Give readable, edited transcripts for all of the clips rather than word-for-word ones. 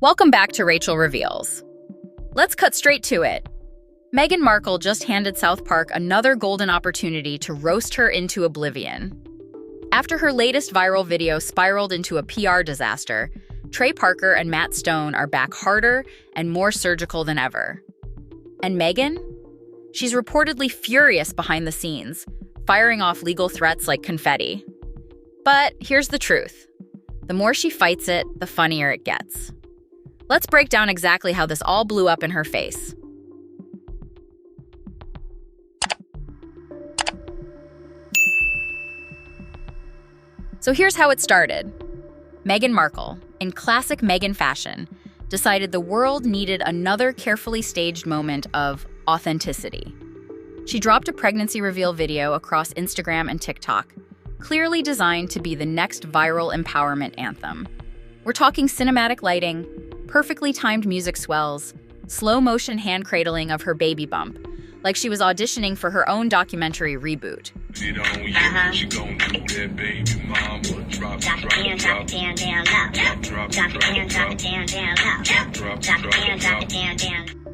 Welcome back to Rachel Reveals. Let's cut straight to it. Meghan Markle just handed South Park another golden opportunity to roast her into oblivion. After her latest viral video spiraled into a PR disaster, Trey Parker and Matt Stone are back harder and more surgical than ever. And Meghan? She's reportedly furious behind the scenes, firing off legal threats like confetti. But here's the truth. The more she fights it, the funnier it gets. Let's break down exactly how this all blew up in her face. So here's how it started. Meghan Markle, in classic Meghan fashion, decided the world needed another carefully staged moment of authenticity. She dropped a pregnancy reveal video across Instagram and TikTok, clearly designed to be the next viral empowerment anthem. We're talking cinematic lighting, perfectly timed music swells, slow-motion hand-cradling of her baby bump, like she was auditioning for her own documentary reboot.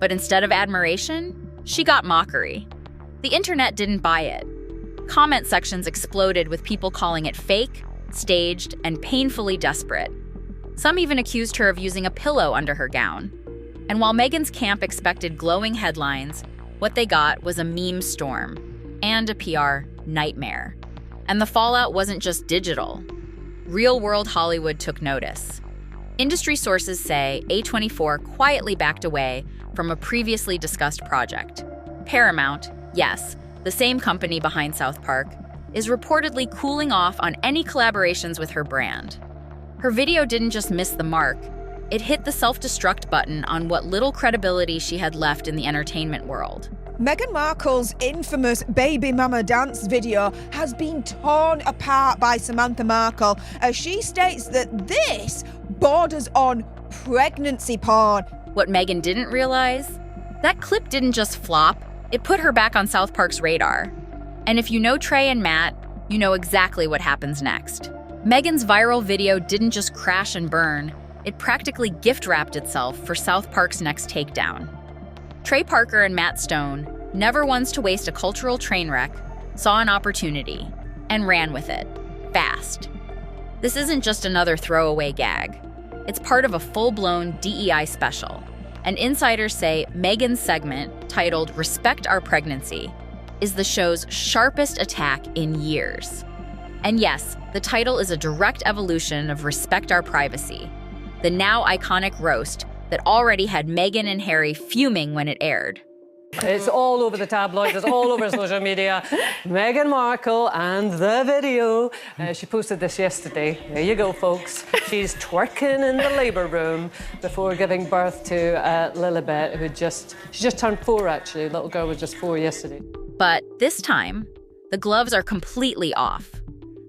But instead of admiration, she got mockery. The internet didn't buy it. Comment sections exploded with people calling it fake, staged, and painfully desperate. Some even accused her of using a pillow under her gown. And while Meghan's camp expected glowing headlines, what they got was a meme storm and a PR nightmare. And the fallout wasn't just digital. Real-world Hollywood took notice. Industry sources say A24 quietly backed away from a previously discussed project. Paramount, yes, the same company behind South Park, is reportedly cooling off on any collaborations with her brand. Her video didn't just miss the mark, it hit the self-destruct button on what little credibility she had left in the entertainment world. Meghan Markle's infamous baby mama dance video has been torn apart by Samantha Markle as she states that this borders on pregnancy porn. What Meghan didn't realize? That clip didn't just flop, it put her back on South Park's radar. And if you know Trey and Matt, you know exactly what happens next. Meghan's viral video didn't just crash and burn, it practically gift-wrapped itself for South Park's next takedown. Trey Parker and Matt Stone, never ones to waste a cultural train wreck, saw an opportunity and ran with it, fast. This isn't just another throwaway gag. It's part of a full-blown DEI special. And insiders say Meghan's segment, titled Respect Our Pregnancy, is the show's sharpest attack in years. And yes, the title is a direct evolution of Respect Our Privacy, the now iconic roast that already had Meghan and Harry fuming when it aired. It's all over the tabloids, it's all over social media. Meghan Markle and the video. She posted this yesterday. There you go, folks. She's twerking in the labour room before giving birth to Lilibet, she just turned 4, actually. The little girl was just 4 yesterday. But this time, the gloves are completely off.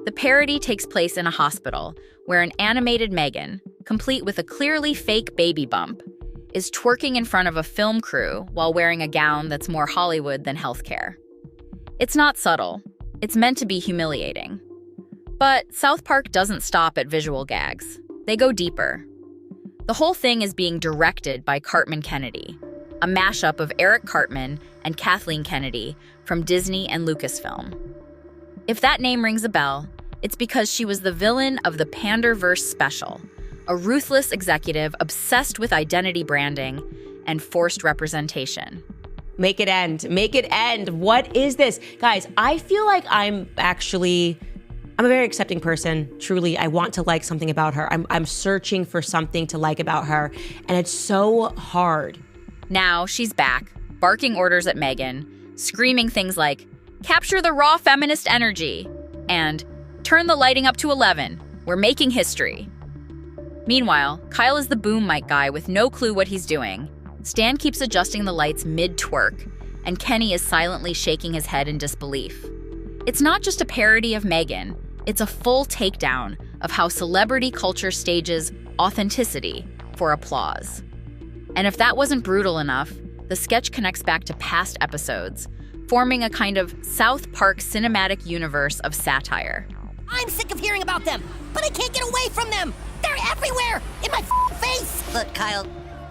The parody takes place in a hospital where an animated Meghan, complete with a clearly fake baby bump, is twerking in front of a film crew while wearing a gown that's more Hollywood than healthcare. It's not subtle. It's meant to be humiliating. But South Park doesn't stop at visual gags. They go deeper. The whole thing is being directed by Cartman Kennedy, a mashup of Eric Cartman and Kathleen Kennedy from Disney and Lucasfilm. If that name rings a bell, it's because she was the villain of the Panderverse special, a ruthless executive obsessed with identity branding and forced representation. Make it end. Make it end. What is this? Guys, I feel like I'm a very accepting person. Truly, I want to like something about her. I'm searching for something to like about her, and it's so hard. Now she's back, barking orders at Meghan, screaming things like, "Capture the raw feminist energy," and "Turn the lighting up to 11. We're making history." Meanwhile, Kyle is the boom mic guy with no clue what he's doing. Stan keeps adjusting the lights mid-twerk, and Kenny is silently shaking his head in disbelief. It's not just a parody of Meghan, it's a full takedown of how celebrity culture stages authenticity for applause. And if that wasn't brutal enough, the sketch connects back to past episodes, forming a kind of South Park cinematic universe of satire. I'm sick of hearing about them, but I can't get away from them. They're everywhere, in my face. Look, Kyle,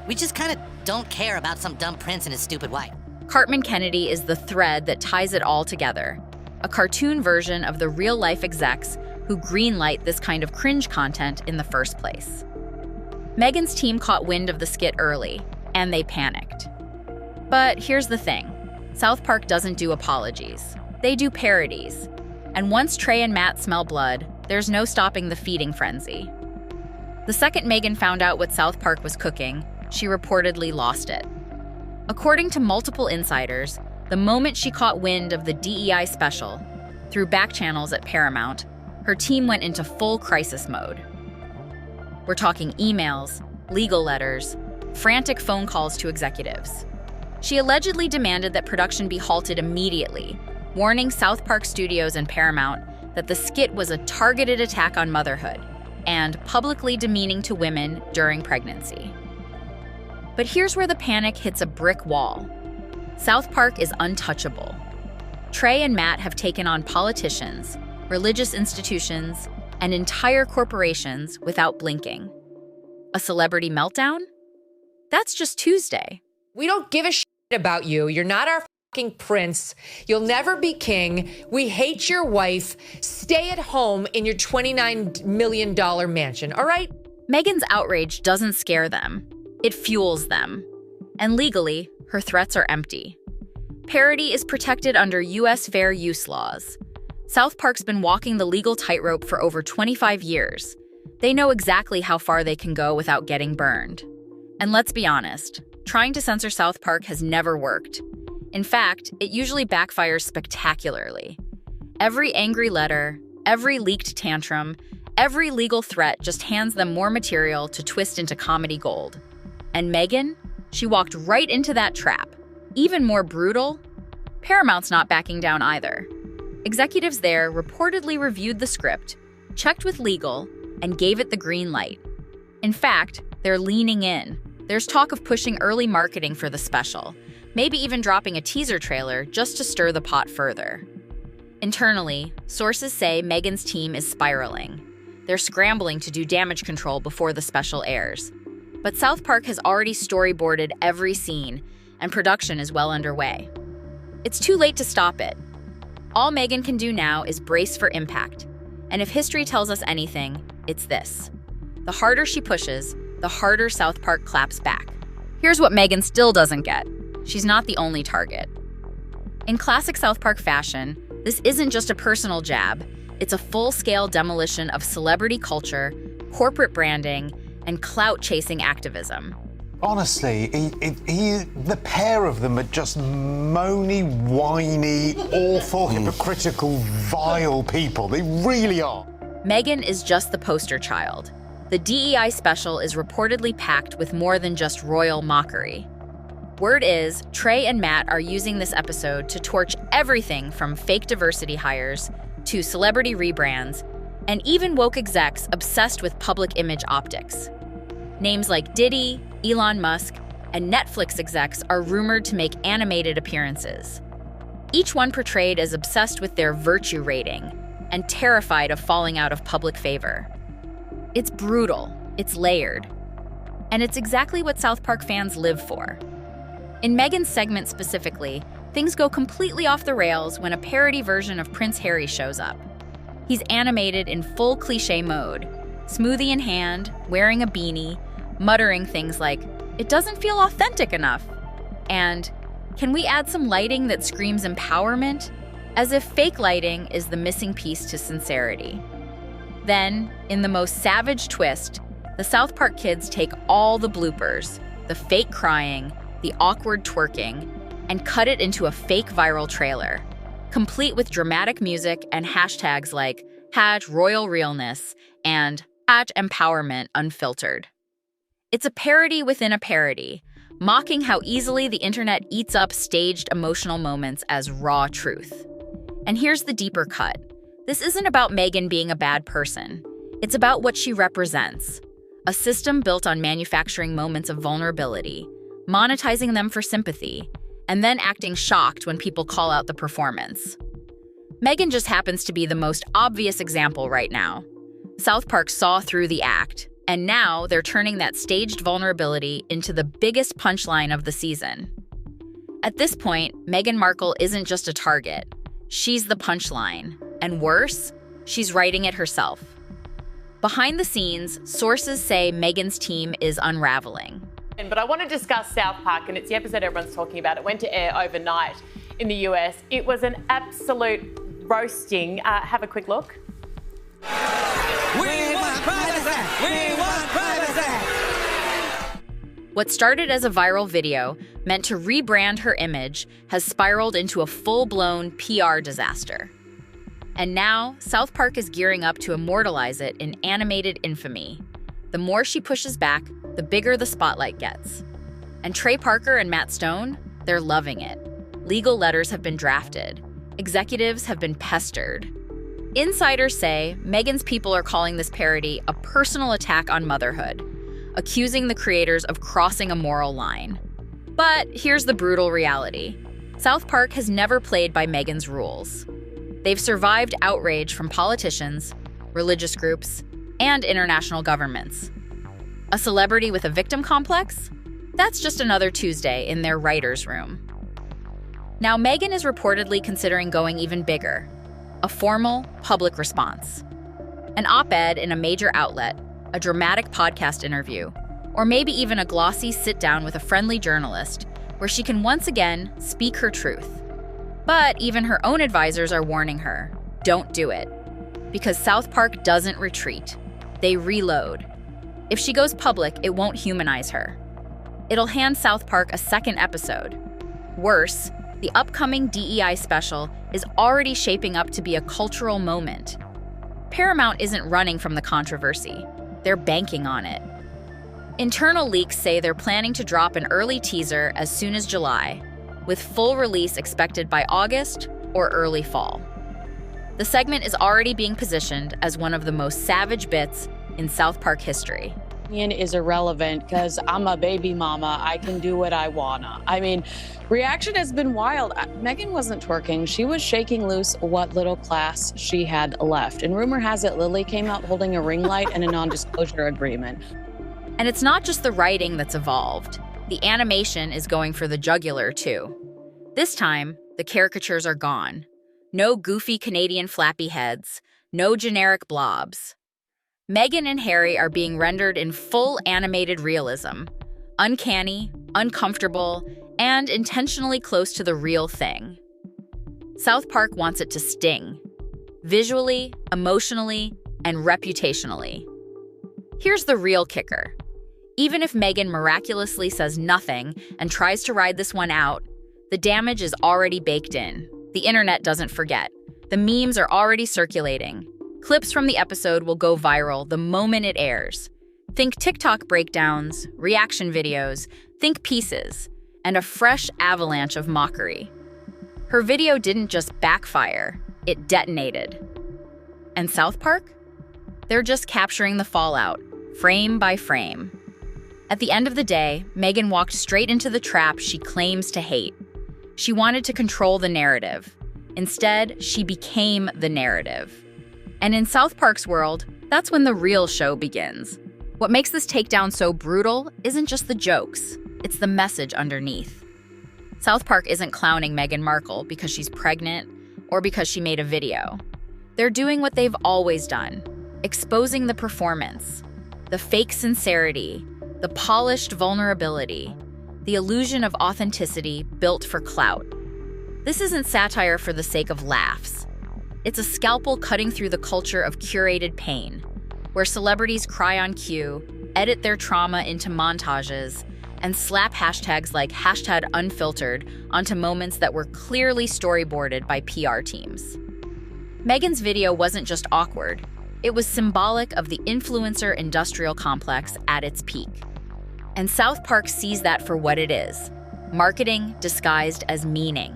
we just kind of don't care about some dumb prince and his stupid wife. Cartman Kennedy is the thread that ties it all together, a cartoon version of the real-life execs who greenlight this kind of cringe content in the first place. Meghan's team caught wind of the skit early, and they panicked. But here's the thing. South Park doesn't do apologies. They do parodies. And once Trey and Matt smell blood, there's no stopping the feeding frenzy. The second Meghan found out what South Park was cooking, she reportedly lost it. According to multiple insiders, the moment she caught wind of the DEI special, through back channels at Paramount, her team went into full crisis mode. We're talking emails, legal letters, frantic phone calls to executives. She allegedly demanded that production be halted immediately, warning South Park Studios and Paramount that the skit was a targeted attack on motherhood and publicly demeaning to women during pregnancy. But here's where the panic hits a brick wall. South Park is untouchable. Trey and Matt have taken on politicians, religious institutions, and entire corporations without blinking. A celebrity meltdown? That's just Tuesday. We don't give a shit about you. You're not our fucking prince. You'll never be king. We hate your wife. Stay at home in your $29 million mansion, all right? Meghan's outrage doesn't scare them. It fuels them. And legally, her threats are empty. Parody is protected under U.S. fair use laws. South Park's been walking the legal tightrope for over 25 years. They know exactly how far they can go without getting burned. And let's be honest, trying to censor South Park has never worked. In fact, it usually backfires spectacularly. Every angry letter, every leaked tantrum, every legal threat just hands them more material to twist into comedy gold. And Meghan? She walked right into that trap. Even more brutal, Paramount's not backing down either. Executives there reportedly reviewed the script, checked with legal, and gave it the green light. In fact, they're leaning in. There's talk of pushing early marketing for the special, maybe even dropping a teaser trailer just to stir the pot further. Internally, sources say Meghan's team is spiraling. They're scrambling to do damage control before the special airs. But South Park has already storyboarded every scene, and production is well underway. It's too late to stop it. All Meghan can do now is brace for impact. And if history tells us anything, it's this. The harder she pushes, the harder South Park claps back. Here's what Meghan still doesn't get. She's not the only target. In classic South Park fashion, this isn't just a personal jab. It's a full-scale demolition of celebrity culture, corporate branding, and clout-chasing activism. Honestly, the pair of them are just moany, whiny, awful, hypocritical, vile people. They really are. Meghan is just the poster child. The DEI special is reportedly packed with more than just royal mockery. Word is, Trey and Matt are using this episode to torch everything from fake diversity hires to celebrity rebrands, and even woke execs obsessed with public image optics. Names like Diddy, Elon Musk, and Netflix execs are rumored to make animated appearances. Each one portrayed as obsessed with their virtue rating and terrified of falling out of public favor. It's brutal, it's layered, and it's exactly what South Park fans live for. In Meghan's segment specifically, things go completely off the rails when a parody version of Prince Harry shows up. He's animated in full cliché mode, smoothie in hand, wearing a beanie, muttering things like, "It doesn't feel authentic enough," and "Can we add some lighting that screams empowerment?" As if fake lighting is the missing piece to sincerity. Then, in the most savage twist, the South Park kids take all the bloopers, the fake crying, the awkward twerking, and cut it into a fake viral trailer, complete with dramatic music and hashtags like #RoyalRealness and #EmpowermentUnfiltered. It's a parody within a parody, mocking how easily the internet eats up staged emotional moments as raw truth. And here's the deeper cut. This isn't about Meghan being a bad person. It's about what she represents. A system built on manufacturing moments of vulnerability, monetizing them for sympathy, and then acting shocked when people call out the performance. Meghan just happens to be the most obvious example right now. South Park saw through the act. And now they're turning that staged vulnerability into the biggest punchline of the season. At this point, Meghan Markle isn't just a target. She's the punchline. And worse, she's writing it herself. Behind the scenes, sources say Meghan's team is unraveling. But I want to discuss South Park, and it's the episode everyone's talking about. It went to air overnight in the US. It was an absolute roasting. Have a quick look. We want privacy! We want privacy! What started as a viral video, meant to rebrand her image, has spiraled into a full-blown PR disaster. And now, South Park is gearing up to immortalize it in animated infamy. The more she pushes back, the bigger the spotlight gets. And Trey Parker and Matt Stone, they're loving it. Legal letters have been drafted. Executives have been pestered. Insiders say Meghan's people are calling this parody a personal attack on motherhood, accusing the creators of crossing a moral line. But here's the brutal reality. South Park has never played by Meghan's rules. They've survived outrage from politicians, religious groups, and international governments. A celebrity with a victim complex? That's just another Tuesday in their writer's room. Now, Meghan is reportedly considering going even bigger. A formal, public response. An op-ed in a major outlet, a dramatic podcast interview, or maybe even a glossy sit-down with a friendly journalist where she can once again speak her truth. But even her own advisors are warning her, don't do it. Because South Park doesn't retreat. They reload. If she goes public, it won't humanize her. It'll hand South Park a second episode. Worse, the upcoming DEI special is already shaping up to be a cultural moment. Paramount isn't running from the controversy. They're banking on it. Internal leaks say they're planning to drop an early teaser as soon as July, with full release expected by August or early fall. The segment is already being positioned as one of the most savage bits in South Park history. Is irrelevant because I'm a baby mama. I can do what I wanna. I mean, reaction has been wild. Meghan wasn't twerking. She was shaking loose what little class she had left. And rumor has it Lily came out holding a ring light and a non-disclosure agreement. And it's not just the writing that's evolved. The animation is going for the jugular, too. This time, the caricatures are gone. No goofy Canadian flappy heads, no generic blobs. Meghan and Harry are being rendered in full animated realism, uncanny, uncomfortable, and intentionally close to the real thing. South Park wants it to sting, visually, emotionally, and reputationally. Here's the real kicker. Even if Meghan miraculously says nothing and tries to ride this one out, the damage is already baked in. The internet doesn't forget. The memes are already circulating. Clips from the episode will go viral the moment it airs. Think TikTok breakdowns, reaction videos, think pieces, and a fresh avalanche of mockery. Her video didn't just backfire, it detonated. And South Park? They're just capturing the fallout, frame by frame. At the end of the day, Meghan walked straight into the trap she claims to hate. She wanted to control the narrative. Instead, she became the narrative. And in South Park's world, that's when the real show begins. What makes this takedown so brutal isn't just the jokes, it's the message underneath. South Park isn't clowning Meghan Markle because she's pregnant or because she made a video. They're doing what they've always done, exposing the performance, the fake sincerity, the polished vulnerability, the illusion of authenticity built for clout. This isn't satire for the sake of laughs. It's a scalpel cutting through the culture of curated pain, where celebrities cry on cue, edit their trauma into montages, and slap hashtags like #unfiltered onto moments that were clearly storyboarded by PR teams. Meghan's video wasn't just awkward, it was symbolic of the influencer industrial complex at its peak. And South Park sees that for what it is, marketing disguised as meaning.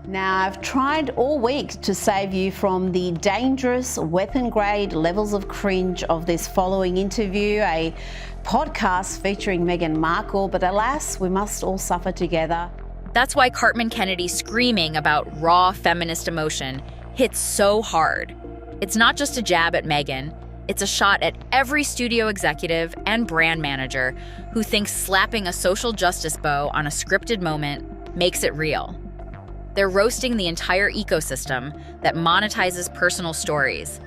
Now, I've tried all week to save you from the dangerous weapon-grade levels of cringe of this following interview, a podcast featuring Meghan Markle, but alas, we must all suffer together. That's why Cartman Kennedy screaming about raw feminist emotion hits so hard. It's not just a jab at Meghan, It's a shot at every studio executive and brand manager who thinks slapping a social justice bow on a scripted moment makes it real. They're roasting the entire ecosystem that monetizes personal stories,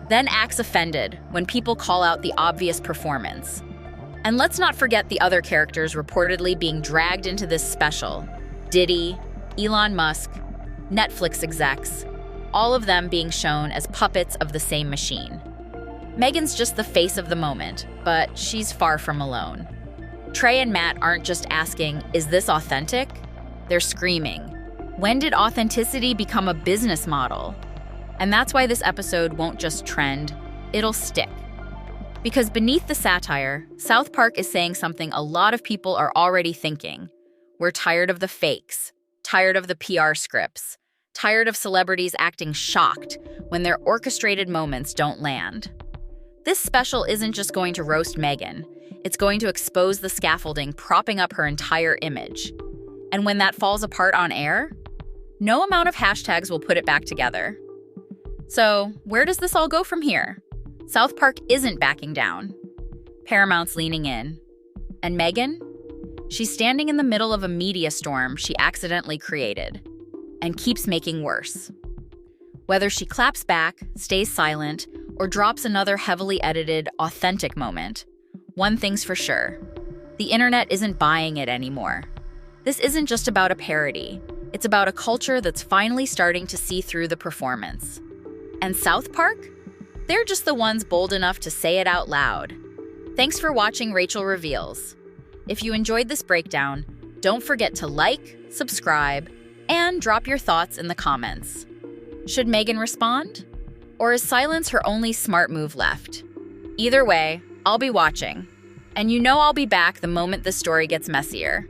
then acts offended when people call out the obvious performance. And let's not forget the other characters reportedly being dragged into this special: Diddy, Elon Musk, Netflix execs, all of them being shown as puppets of the same machine. Meghan's just the face of the moment, but she's far from alone. Trey and Matt aren't just asking, "Is this authentic?" They're screaming, "When did authenticity become a business model?" And that's why this episode won't just trend, it'll stick. Because beneath the satire, South Park is saying something a lot of people are already thinking. We're tired of the fakes, tired of the PR scripts, tired of celebrities acting shocked when their orchestrated moments don't land. This special isn't just going to roast Meghan, it's going to expose the scaffolding propping up her entire image. And when that falls apart on air, no amount of hashtags will put it back together. So, where does this all go from here? South Park isn't backing down. Paramount's leaning in. And Meghan? She's standing in the middle of a media storm she accidentally created and keeps making worse. Whether she claps back, stays silent, or drops another heavily edited, authentic moment, one thing's for sure: the internet isn't buying it anymore. This isn't just about a parody. It's about a culture that's finally starting to see through the performance. And South Park? They're just the ones bold enough to say it out loud. Thanks for watching Rachel Reveals. If you enjoyed this breakdown, don't forget to like, subscribe, and drop your thoughts in the comments. Should Meghan respond? Or is silence her only smart move left? Either way, I'll be watching. And you know I'll be back the moment this story gets messier.